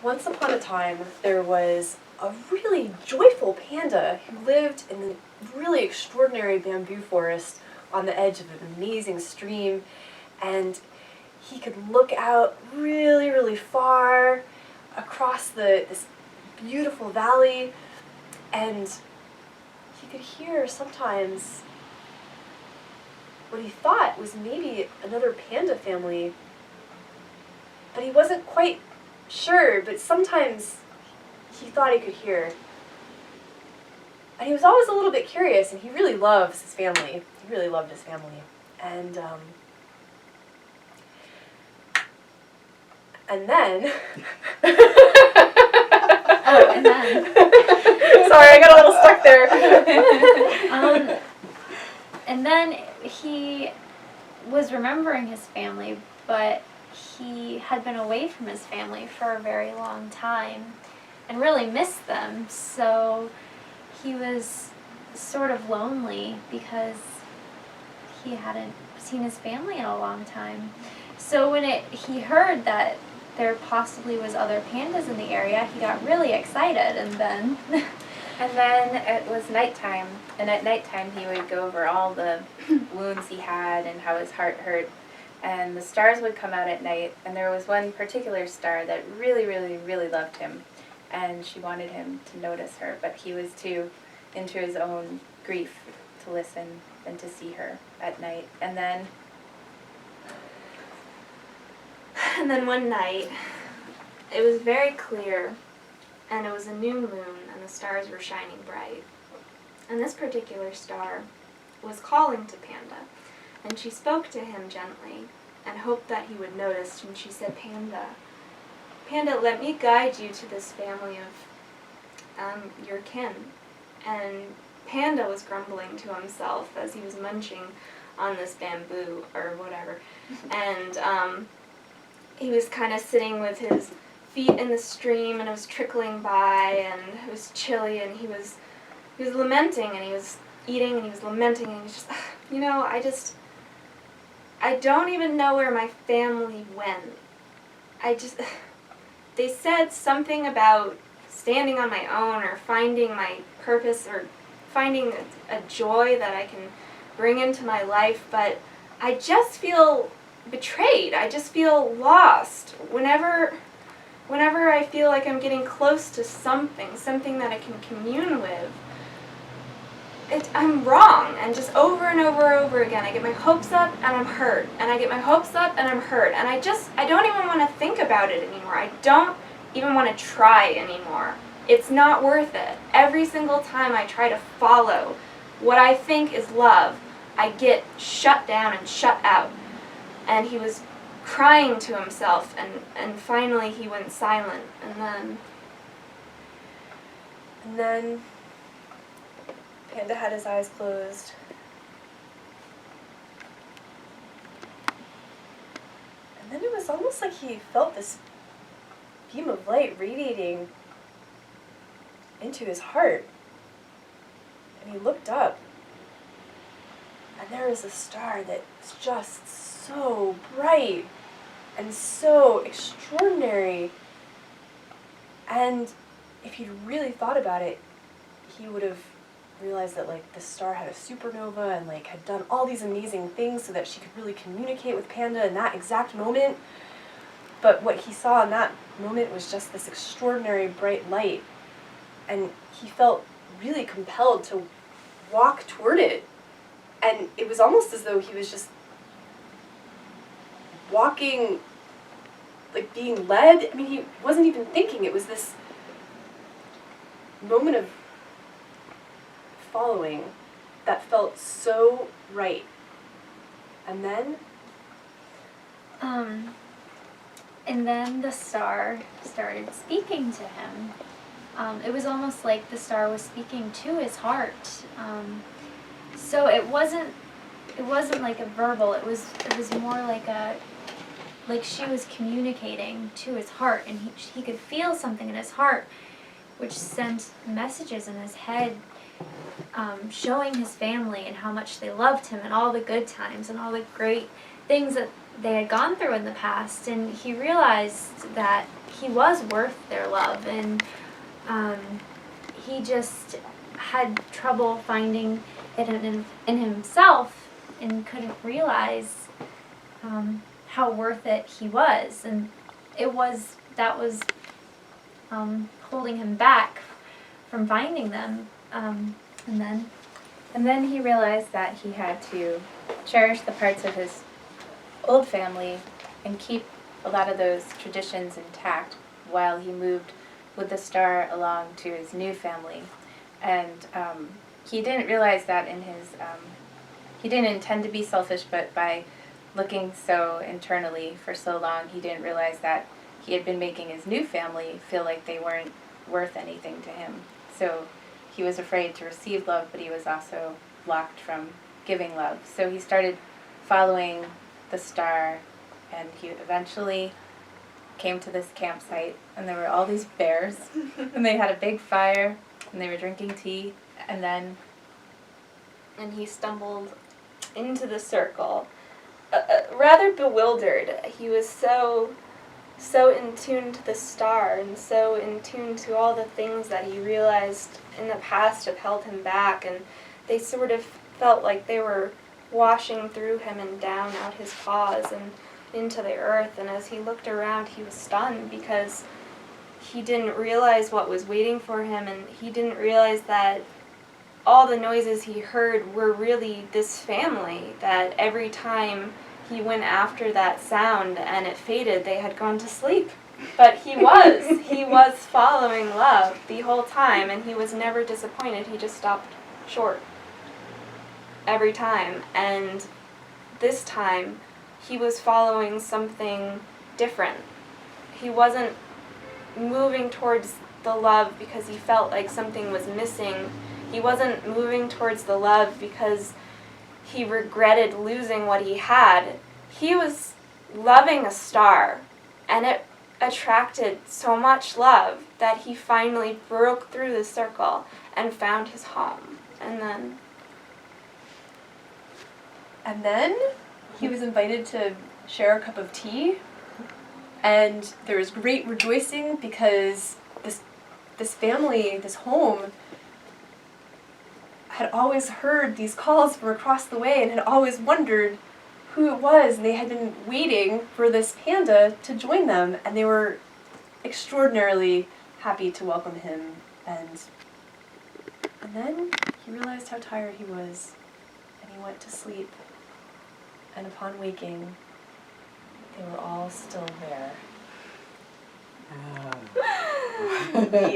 Once upon a time, there was a really joyful panda who lived in a really extraordinary bamboo forest on the edge of an amazing stream, and he could look out really, really far across this beautiful valley, and he could hear sometimes what he thought was maybe another panda family, but he wasn't quite sure, but sometimes he thought he could hear. And he was always a little bit curious, and he really loves his family. He really loved his family. And then... Oh, and then... Sorry, I got a little stuck there. And then he was remembering his family, but he had been away from his family for a very long time and really missed them, so he was sort of lonely because he hadn't seen his family in a long time. So when he heard that there possibly was other pandas in the area, he got really excited, and then... And then it was nighttime, and at nighttime he would go over all the wounds he had and how his heart hurt. And the stars would come out at night, and there was one particular star that really, really, really loved him. And she wanted him to notice her, but he was too into his own grief to listen and to see her at night. And then one night, it was very clear, and it was a new moon, and the stars were shining bright. And this particular star was calling to Panda, and she spoke to him gently and hoped that he would notice, and she said, Panda, let me guide you to this family of your kin. And Panda was grumbling to himself as he was munching on this bamboo or whatever. And he was kind of sitting with his feet in the stream, and it was trickling by, and it was chilly, and he was lamenting, and he was eating, and he was lamenting, and he was just, I don't even know where my family went. They said something about standing on my own, or finding my purpose, or finding a joy that I can bring into my life, but I just feel betrayed. I just feel lost. Whenever I feel like I'm getting close to something that I can commune with, I'm wrong, and just over and over again, I get my hopes up and I'm hurt, and I get my hopes up and I'm hurt, and I don't even want to think about it anymore. I don't even want to try anymore. It's not worth it. Every single time I try to follow what I think is love, I get shut down and shut out. And he was crying to himself, and finally he went silent, and then Panda had his eyes closed. And then it was almost like he felt this beam of light radiating into his heart. And he looked up, and there was a star that was just so bright and so extraordinary. And if he'd really thought about it, he would have realized that the star had a supernova and had done all these amazing things so that she could really communicate with Panda in that exact moment. But what he saw in that moment was just this extraordinary bright light, and he felt really compelled to walk toward it. And it was almost as though he was just walking, being led. I mean, he wasn't even thinking. It was this moment of following that felt so right. And then? And then the star started speaking to him. It was almost like the star was speaking to his heart. So it wasn't like a verbal. It was more like she was communicating to his heart, and he could feel something in his heart, which sent messages in his head, showing his family and how much they loved him, and all the good times and all the great things that they had gone through in the past, and he realized that he was worth their love, and he just had trouble finding it in himself and couldn't realize how worth it he was, and that was holding him back from finding them, and then he realized that he had to cherish the parts of his old family and keep a lot of those traditions intact while he moved with the star along to his new family. And he didn't realize that in his, he didn't intend to be selfish, but by looking so internally for so long, he didn't realize that he had been making his new family feel like they weren't worth anything to him. So he was afraid to receive love, but he was also blocked from giving love. So he started following the star, and he eventually came to this campsite, and there were all these bears, and they had a big fire, and they were drinking tea, and then... And he stumbled into the circle, rather bewildered. He was so in tune to the star, and so in tune to all the things that he realized in the past have held him back, and they sort of felt like they were washing through him and down out his paws and into the earth. And as he looked around, he was stunned because he didn't realize what was waiting for him, and he didn't realize that all the noises he heard were really this family, that every time he went after that sound and it faded, they had gone to sleep. But he was following love the whole time, and he was never disappointed. He just stopped short every time. And this time, he was following something different. He wasn't moving towards the love because he felt like something was missing. He wasn't moving towards the love because he regretted losing what he had. He was loving a star, and it attracted so much love that he finally broke through the circle and found his home. And then he was invited to share a cup of tea, and there was great rejoicing because this family, this home, had always heard these calls from across the way and had always wondered who it was, and they had been waiting for this panda to join them, and they were extraordinarily happy to welcome him. And then he realized how tired he was, and he went to sleep, and upon waking, they were all still there. Yeah.